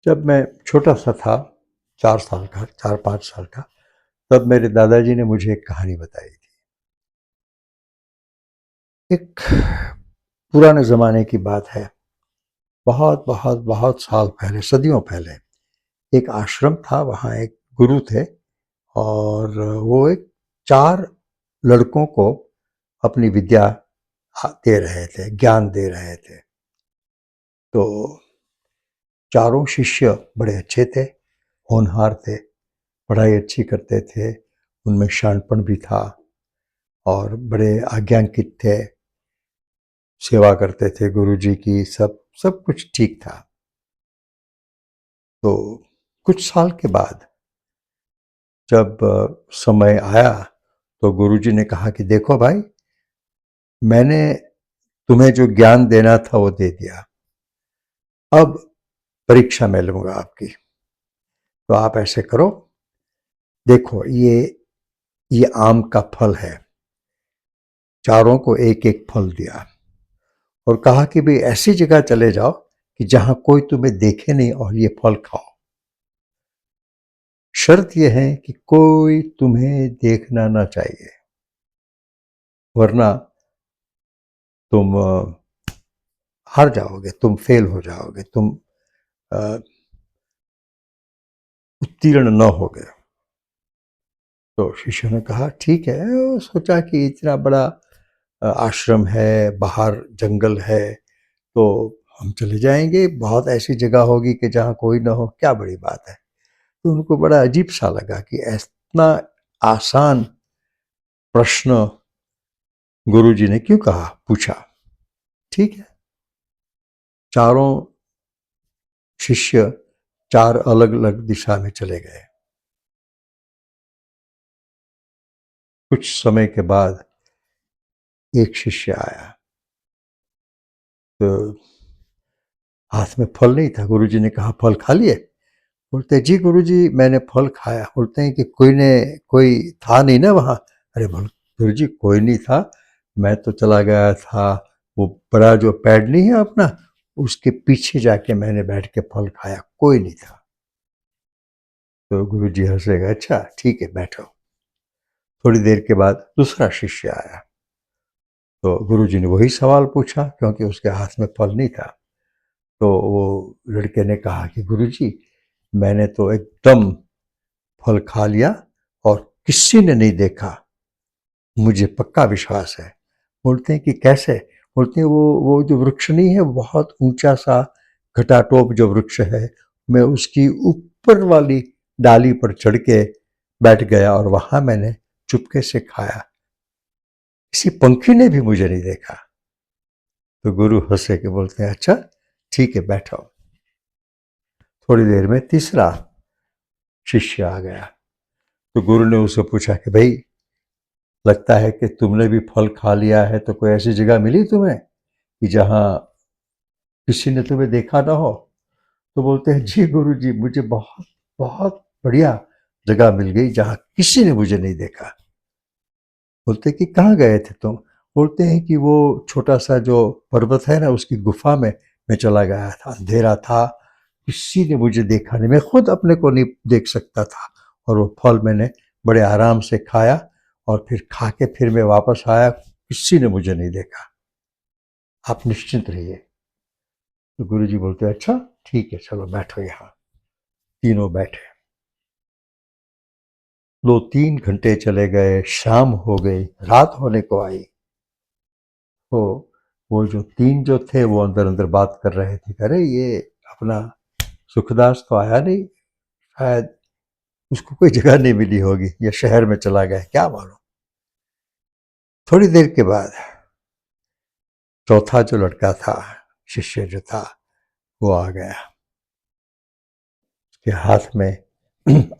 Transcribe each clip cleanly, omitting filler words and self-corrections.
जब मैं छोटा सा था, 4 साल का, 4-5 साल का, तब मेरे दादाजी ने मुझे एक कहानी बताई थी। एक पुराने ज़माने की बात है, बहुत बहुत बहुत साल पहले, सदियों पहले एक आश्रम था, वहाँ एक गुरु थे और वो एक 4 लड़कों को अपनी विद्या दे रहे थे, ज्ञान दे रहे थे। तो चारों शिष्य बड़े अच्छे थे, होनहार थे, पढ़ाई अच्छी करते थे, उनमें शाणपन भी था और बड़े आज्ञाकित थे, सेवा करते थे गुरुजी की, सब सब कुछ ठीक था। तो कुछ साल के बाद जब समय आया तो गुरुजी ने कहा कि देखो भाई, मैंने तुम्हें जो ज्ञान देना था वो दे दिया, अब परीक्षा मैं लूंगा आपकी। तो आप ऐसे करो, देखो ये आम का फल है। चारों को एक एक फल दिया और कहा कि भाई ऐसी जगह चले जाओ कि जहां कोई तुम्हें देखे नहीं और ये फल खाओ। शर्त यह है कि कोई तुम्हें देखना ना चाहिए, वरना तुम हार जाओगे, तुम फेल हो जाओगे, तुम उत्तीर्ण न होगे। तो शिष्य ने कहा ठीक है। और सोचा कि इतना बड़ा आश्रम है, बाहर जंगल है, तो हम चले जाएंगे, बहुत ऐसी जगह होगी कि जहाँ कोई ना हो, क्या बड़ी बात है। तो उनको बड़ा अजीब सा लगा कि इतना आसान प्रश्न गुरुजी ने क्यों कहा, पूछा। ठीक है, चारों शिष्य 4 अलग अलग दिशा में चले गए। कुछ समय के बाद एक शिष्य आया, तो हाथ में फल नहीं था। गुरुजी ने कहा फल खा लिए? बोलते जी गुरुजी, मैंने फल खाया। बोलते हैं कि कोई था नहीं ना वहाँ? अरे बोल गुरुजी, कोई नहीं था, मैं तो चला गया था, वो बड़ा जो पेड़ नहीं है अपना, उसके पीछे जाके मैंने बैठ के फल खाया, कोई नहीं था। तो गुरुजी हंसे गए, अच्छा ठीक है बैठो। थोड़ी देर के बाद दूसरा शिष्य आया, तो गुरुजी ने वही सवाल पूछा क्योंकि उसके हाथ में फल नहीं था। तो वो लड़के ने कहा कि गुरुजी, मैंने तो एकदम फल खा लिया और किसी ने नहीं देखा, मुझे पक्का विश्वास है। बोलते हैं कि कैसे? बोलते हैं वो जो वृक्ष नहीं है, बहुत ऊंचा सा घटाटोप जो वृक्ष है, मैं उसकी ऊपर वाली डाली पर चढ़ के बैठ गया और वहां मैंने चुपके से खाया, किसी पंखी ने भी मुझे नहीं देखा। तो गुरु हंसे के बोलते हैं अच्छा ठीक है बैठो। थोड़ी देर में तीसरा शिष्य आ गया, तो गुरु ने उससे पूछा कि भाई, लगता है कि तुमने भी फल खा लिया है, तो कोई ऐसी जगह मिली तुम्हें कि जहां किसी ने तुम्हें देखा ना हो? तो बोलते हैं जी गुरु जी, मुझे बहुत बहुत बढ़िया जगह मिल गई जहां किसी ने मुझे नहीं देखा। बोलते हैं कि कहाँ गए थे तुम? बोलते हैं कि वो छोटा सा जो पर्वत है ना, उसकी गुफा में मैं चला गया था, अंधेरा था, किसी ने मुझे देखा नहीं, मैं खुद अपने को नहीं देख सकता था, और वो फल मैंने बड़े आराम से खाया और फिर खा के फिर मैं वापस आया, किसी ने मुझे नहीं देखा, आप निश्चिंत रहिए। तो गुरु जी बोलते हैं अच्छा ठीक है, चलो बैठो यहाँ। तीनों बैठे। 2-3 घंटे चले गए, शाम हो गई, रात होने को आई। तो वो जो 3 जो थे वो अंदर अंदर बात कर रहे थे, अरे ये अपना सुखदास तो आया नहीं, शायद उसको कोई जगह नहीं मिली होगी या शहर में चला गया, क्या मालूम। थोड़ी देर के बाद चौथा जो लड़का था, शिष्य जो था, वो आ गया। उसके हाथ में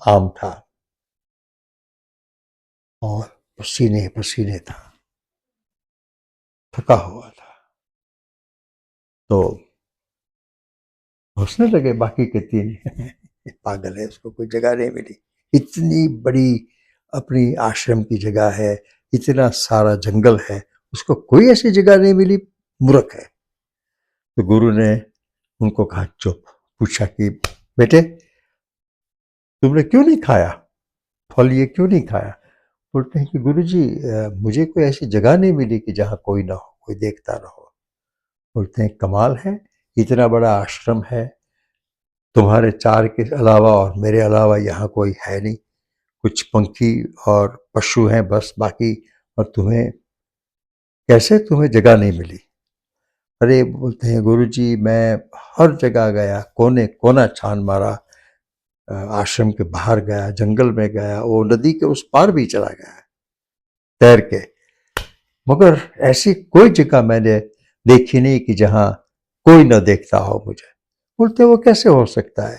आम था और पसीने पसीने था, थका हुआ था। तो हंसने लगे बाकी के 3 पागल है, उसको कोई जगह नहीं मिली, इतनी बड़ी अपनी आश्रम की जगह है, इतना सारा जंगल है, उसको कोई ऐसी जगह नहीं मिली, मूर्ख है। तो गुरु ने उनको कहा चुप। पूछा कि बेटे तुमने क्यों नहीं खाया फल, ये क्यों नहीं खाया? बोलते हैं कि गुरुजी मुझे कोई ऐसी जगह नहीं मिली कि जहाँ कोई ना हो, कोई देखता ना हो। बोलते हैं कमाल है, इतना बड़ा आश्रम है, तुम्हारे चार के अलावा और मेरे अलावा यहाँ कोई है नहीं, कुछ पंछी और पशु हैं बस बाकी, और तुम्हें जगह नहीं मिली? अरे बोलते हैं गुरुजी मैं हर जगह गया, कोने कोना छान मारा, आश्रम के बाहर गया, जंगल में गया, वो नदी के उस पार भी चला गया तैर के, मगर ऐसी कोई जगह मैंने देखी नहीं कि जहां कोई न देखता हो मुझे। बोलते वो कैसे हो सकता है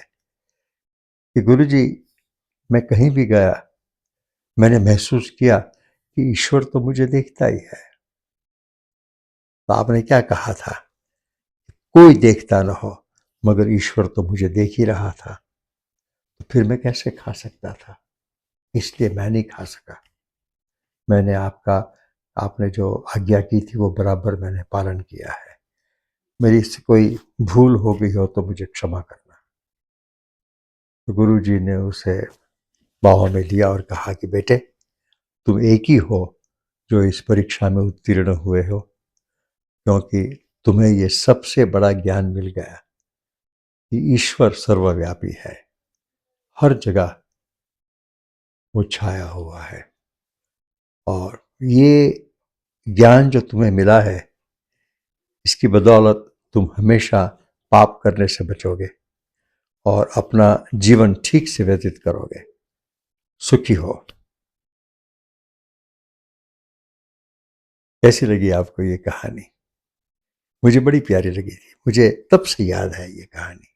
कि गुरुजी मैं कहीं भी गया, मैंने महसूस किया कि ईश्वर तो मुझे देखता ही है। तो आपने क्या कहा था, कोई देखता न हो मगर ईश्वर तो मुझे देख ही रहा था, तो फिर मैं कैसे खा सकता था? इसलिए मैं नहीं खा सका। मैंने आपने जो आज्ञा की थी वो बराबर मैंने पालन किया है। मेरी से कोई भूल हो गई हो तो मुझे क्षमा करना। तो गुरु जी ने उसे बाहों में लिया और कहा कि बेटे तुम एक ही हो जो इस परीक्षा में उत्तीर्ण हुए हो, क्योंकि तुम्हें ये सबसे बड़ा ज्ञान मिल गया कि ईश्वर सर्वव्यापी है, हर जगह वो छाया हुआ है। और ये ज्ञान जो तुम्हें मिला है, इसकी बदौलत तुम हमेशा पाप करने से बचोगे और अपना जीवन ठीक से व्यतीत करोगे। सुखी हो। कैसी लगी आपको ये कहानी? मुझे बड़ी प्यारी लगी थी, मुझे तब से याद है ये कहानी।